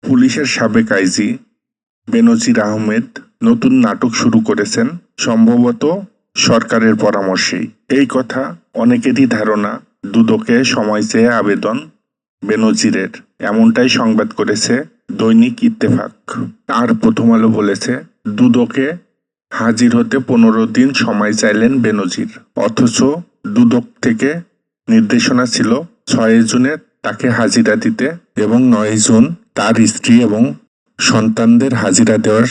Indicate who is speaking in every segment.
Speaker 1: পুলিশের সাবেক আইজি বেনজির আহমেদ নতুন নাটক শুরু করেছেন, সম্ভবত সরকারের পরামর্শেই। এই কথা অনেকেরই ধারণা। দুদকে সময় চেয়ে আবেদন বেনজিরের, এমনটাই সংবাদ করেছে দৈনিক ইত্তেফাক। আর প্রথম আলো বলেছে, দুদকে হাজির হতে 15 দিন সময় চাইলেন বেনজির, অথচ দুদক থেকে নির্দেশনা ছিল 6 জুনে তাকে হাজিরা দিতে এবং 9 জুন তার স্ত্রী এবং সন্তানদের হাজিরা দেওয়ার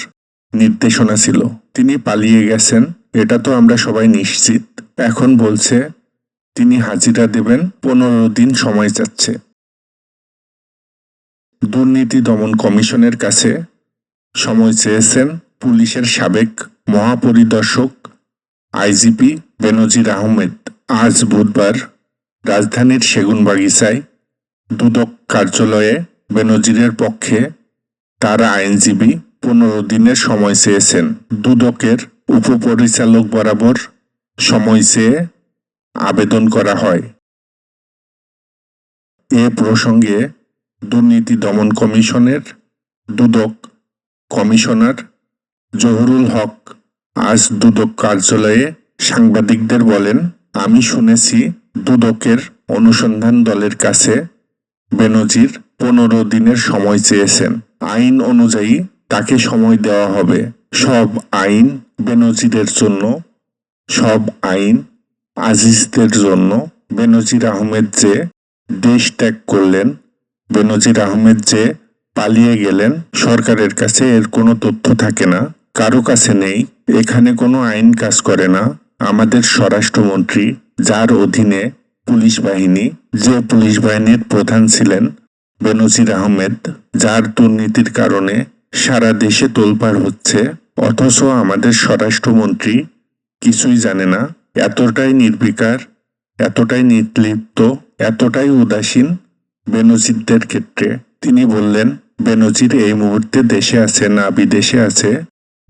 Speaker 1: নির্দেশনা ছিল। তিনি পালিয়ে গেছেন, এটা তো আমরা সবাই নিশ্চিত। এখন বলছে তিনি হাজিরা দেবেন, 15 দিন সময় চাচ্ছে। দুর্নীতি দমন কমিশনের কাছে সময় চেয়েছেন পুলিশের সাবেক মহাপরিদর্শক আইজিপি বেনজির আহমেদ। আজ বুধবার রাজধানীর সেগুনবাগিচায় দুদক কার্যালয়ে বেনজিরের পক্ষে তার আইনজীবী 15 দিনের সময় চেয়েছেন। দুদকের উপপরিচালক বরাবর সময় চেয়ে আবেদন করা হয়। এ প্রসঙ্গে দুর্নীতি দমন কমিশনের দুদক কমিশনার জহুরুল হক আজ দুদক কার্যালয়ে সাংবাদিকদের বলেন, আমি শুনেছি দুদকের অনুসন্ধান দলের কাছে বেনজির 15 দিনের সময় চেয়েছেন। আইন অনুযায়ী তাকে সময় দেওয়া হবে। সব আইন বেনজিরের জন্য, সব আইন আজিজদের জন্য। বেনজির আহমেদ যে দেশ ত্যাগ করলেন, বেনজির আহমেদ যে পালিয়ে গেলেন, সরকারের কাছে এর কোনো তথ্য থাকে না, কারো কাছে নেই। এখানে কোনো আইন কাজ করে না। আমাদের স্বরাষ্ট্রমন্ত্রী, যার অধীনে পুলিশ বাহিনী, যে পুলিশ বাহিনীর প্রধান ছিলেন বেনজির আহমেদ, যার দুর্নীতির কারণে সারা দেশে তোলপাড় হচ্ছে, অথচ আমাদের স্বরাষ্ট্রমন্ত্রী কিছুই জানে না। এতটাই নির্বিকার, এতটাই নির্লিপ্ত, এতটাই উদাসীন বেনজিরদের ক্ষেত্রে। তিনি বললেন, বেনজির এই মুহূর্তে দেশে আছে না বিদেশে আছে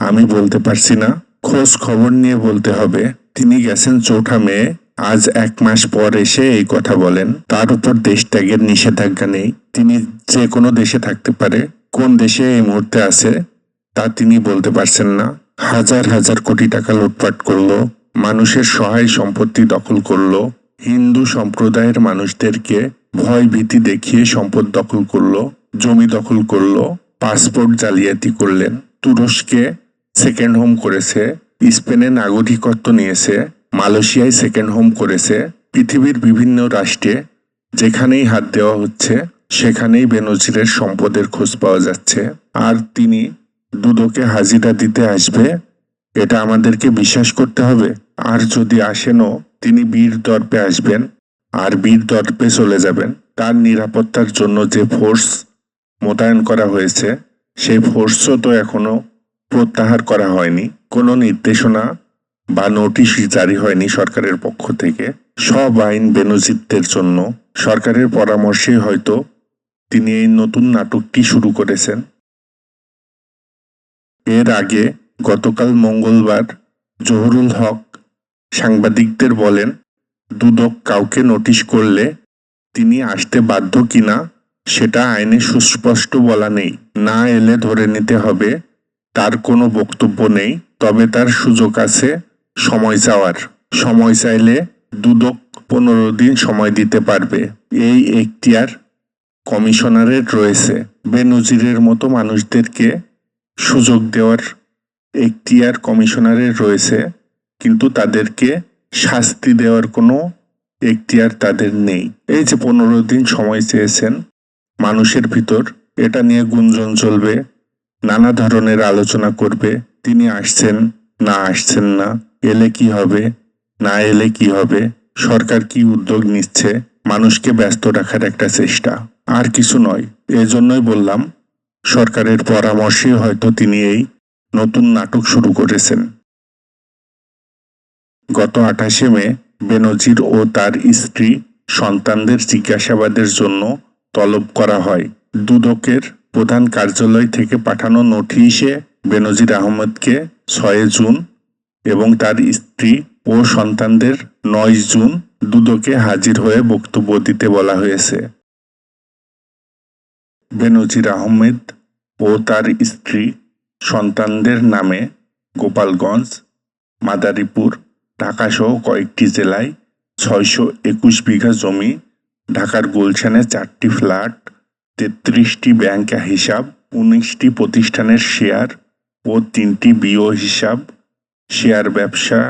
Speaker 1: আমি বলতে পারছি না, খোঁজ খবর নিয়ে বলতে হবে। তিনি গেছেন 4 মে, আজ 1 মাস পর এসে এই কথা বলেন। তার উপর দেশ ত্যাগের নিষেধাজ্ঞা নেই, তিনি যে কোনো দেশে থাকতে পারে। কোন দেশে এই মুহূর্তে আছে তা তিনি বলতে পারছেন না। হাজার হাজার কোটি টাকা লুটপাট করলো, মানুষের সহায় সম্পত্তি দখল করলো, হিন্দু সম্প্রদায়ের মানুষদেরকে ভয় ভীতি দেখিয়ে সম্পদ দখল করলো, জমি দখল করলো, পাসপোর্ট জালিয়াতি করলেন, তুরস্কে সেকেন্ড হোম করেছে, স্পেনে নাগরিকত্ব নিয়েছে, মালয়েশিয়ায় সেকেন্ড হোম করেছে। পৃথিবীর বিভিন্ন রাষ্ট্রে যেখানেই হাত দেওয়া হচ্ছে সেখানেই বেনজিরের সম্পদের খোঁজ পাওয়া যাচ্ছে। আর তিনি দুদকে হাজিরা দিতে আসবে, এটা আমাদেরকে বিশ্বাস করতে হবে। আর যদি আসেনও, তিনি বীর দর্পে আসবেন আর বীর দর্পে চলে যাবেন। তার নিরাপত্তার জন্য যে ফোর্স মোতায়েন করা হয়েছে, সেই ফোর্সও তো এখনো প্রত্যাহার করা হয়নি। কোনো নির্দেশনা বা নোটিশ জারি হয়নি সরকারের পক্ষ থেকে। সব আইন বেনজিরদের জন্য। সরকারের পরামর্শে হয়তো তিনি এই নতুন নাটকটি শুরু করেছেন। এর আগে গতকাল মঙ্গলবার জহুরুল হক সাংবাদিকদের বলেন, দুদক কাউকে নোটিশ করলে তিনি আসতে বাধ্য কিনা সেটা আইনে সুস্পষ্ট বলা নেই। না এলে ধরে নিতে হবে, তার কোনো বক্তব্য নেই। তবে তার সুযোগ আছে সময় চাওয়ার। সময় চাইলে দুদক 15 দিন সময় দিতে পারবে। এই এখতিয়ার কমিশনারের রয়েছে। বেনজিরের মতো মানুষদেরকে সুযোগ দেওয়ার এখতিয়ার কমিশনারের রয়েছে, কিন্তু তাদেরকে শাস্তি দেওয়ার কোনো এখতিয়ার তাদের নেই। এই যে 15 দিন সময় চেয়েছেন, মানুষের ভিতর এটা নিয়ে গুঞ্জন চলবে, নানা ধরনের আলোচনা করবে। তিনি আসছেন না আসছেন না, এলে কি হবে, না এলে কি হবে, সরকার কি উদ্যোগ নিচ্ছে, মানুষকে ব্যস্ত রাখার একটা চেষ্টা, আর কিছু নয়। এজন্যই বললাম, সরকারের পরামর্শে হয়তো তিনি এই নতুন নাটক শুরু করেছেন। গত 28 মে বেনজির ও তার স্ত্রী সন্তানদের জিজ্ঞাসাবাদের জন্য তলব করা হয়। দুদকের প্রধান কার্যালয় থেকে পাঠানো নোটিশে বেনজির আহমেদকে 6 জুন এবং তার স্ত্রী ও সন্তানদের 9 জুন দুদকে হাজির হয়ে বক্তব্য দিতে বলা হয়েছে। বেনজির আহমেদ ও তার স্ত্রী সন্তানদের নামে গোপালগঞ্জ, মাদারীপুর, ঢাকাসহ কয়েকটি জেলায় 621 বিঘা জমি, ঢাকার গুলশানে 4টি ফ্ল্যাট, 33টি ব্যাংক হিসাব, 19টি প্রতিষ্ঠানের শেয়ার ও 3টি বিও হিসাব, শেয়ার ব্যবসা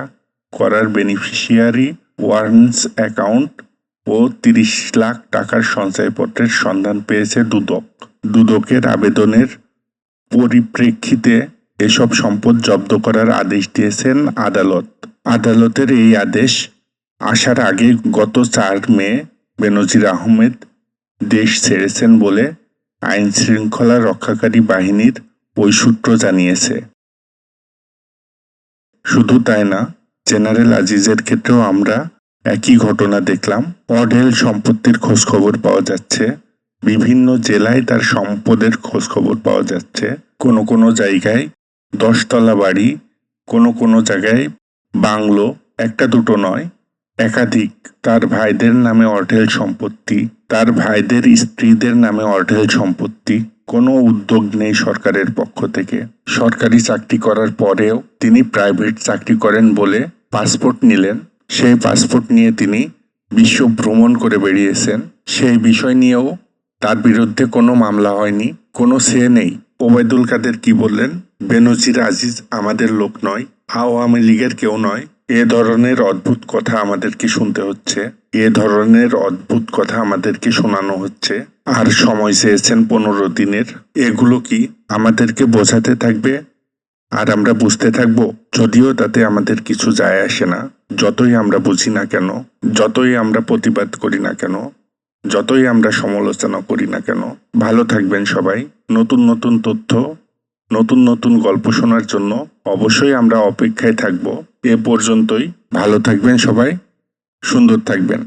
Speaker 1: করার বেনিফিশিয়ারি ওয়ারেন্টস অ্যাকাউন্ট ও 30 লাখ টাকার সঞ্চয়পত্রের সন্ধান পেয়েছে দুদক। দুদকের আবেদনের পরিপ্রেক্ষিতে এসব সম্পদ জব্দ করার আদেশ দিয়েছেন আদালত। আদালতের এই আদেশ আসার আগে গত 4 মে বেনজির আহমেদ দেশ ছেড়েছেন বলে আইন শৃঙ্খলা রক্ষাকারী বাহিনীর ওই সূত্র জানিয়েছে। শুধু তাই না, জেনারেল আজিজের ক্ষেত্রেও আমরা একই ঘটনা দেখলাম। অঢেল সম্পত্তির খোঁজখবর পাওয়া যাচ্ছে, বিভিন্ন জেলায় তার সম্পদের খোঁজখবর পাওয়া যাচ্ছে। কোনো কোনো জায়গায় 10 তলা বাড়ি, কোনো কোনো জায়গায় বাংলো, একটা দুটো নয়, একাধিক। তার ভাইদের নামে অঢেল সম্পত্তি, তার ভাইদের স্ত্রীদের নামে অঢেল সম্পত্তি। কোনো উদ্যোগ নেই সরকারের পক্ষ থেকে। সরকারি চাকরি করার পরেও তিনি প্রাইভেট চাকরি করেন বলে পাসপোর্ট নিলেন। সেই পাসপোর্ট নিয়ে তিনি বিশ্ব ভ্রমণ করে বেরিয়েছেন। সেই বিষয় নিয়েও তার বিরুদ্ধে কোনো মামলা হয়নি, কোনো সে নেই। ওবায়দুল কাদের কি বললেন? বেনজির আজিজ আমাদের লোক নয়, আওয়ামী লীগের কেউ নয়। এ ধরনের অদ্ভুত কথা আমাদেরকে শুনতে হচ্ছে, এ ধরনের অদ্ভুত কথা আমাদেরকে শোনানো হচ্ছে। আর সময় চেয়েছেন 15 দিনের। এগুলো কি আমাদেরকে বোঝাতে থাকবে আর আমরা বুঝতে থাকবো? যদিও তাতে আমাদের কিছু যায় আসে না। যতই আমরা বুঝি না কেন, যতই আমরা প্রতিবাদ করি না কেন, যতই আমরা সমালোচনা করি না কেন। ভালো থাকবেন সবাই। নতুন নতুন তথ্য, নতুন নতুন গল্প শোনার জন্য অবশ্যই আমরা অপেক্ষায় থাকব। এ পর্যন্তই। ভালো থাকবেন সবাই, সুন্দর থাকবেন।